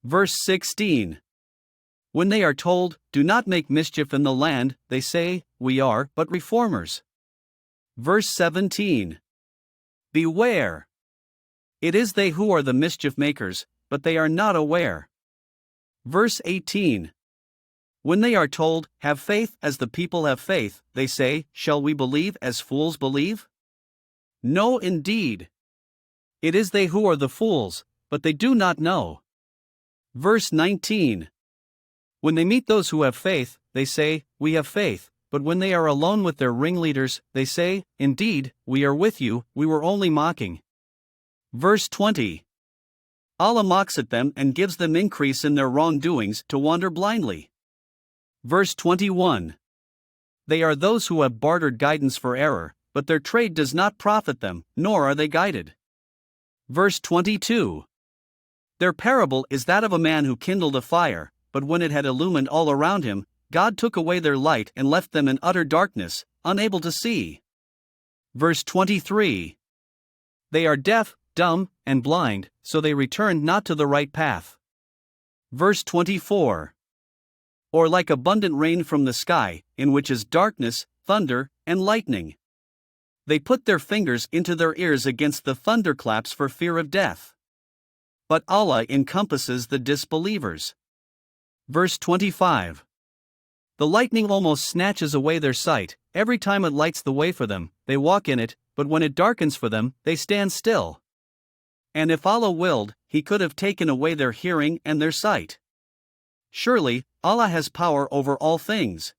Verse 16. When they are told, "Do not make mischief in the land," they say, "We are but reformers." Verse 17. Beware! It is they who are the mischief makers, but they are not aware. Verse 18. When they are told, "Have faith as the people have faith," they say, "Shall we believe as fools believe?" No, indeed. It is they who are the fools, but they do not know. Verse 19. When they meet those who have faith, they say, "We have faith," but when they are alone with their ringleaders, they say, "Indeed, we are with you, we were only mocking." Verse 20. Allah mocks at them and gives them increase in their wrongdoings to wander blindly. Verse 21. They are those who have bartered guidance for error, but their trade does not profit them, nor are they guided. Verse 22. Their parable is that of a man who kindled a fire, but when it had illumined all around him, God took away their light and left them in utter darkness, unable to see. Verse 23. They are deaf, dumb, and blind, so they returned not to the right path. Verse 24. Or like abundant rain from the sky, in which is darkness, thunder, and lightning. They put their fingers into their ears against the thunderclaps for fear of death. But Allah encompasses the disbelievers. Verse 25. The lightning almost snatches away their sight. Every time it lights the way for them, they walk in it, but when it darkens for them, they stand still. And if Allah willed, He could have taken away their hearing and their sight. Surely, Allah has power over all things.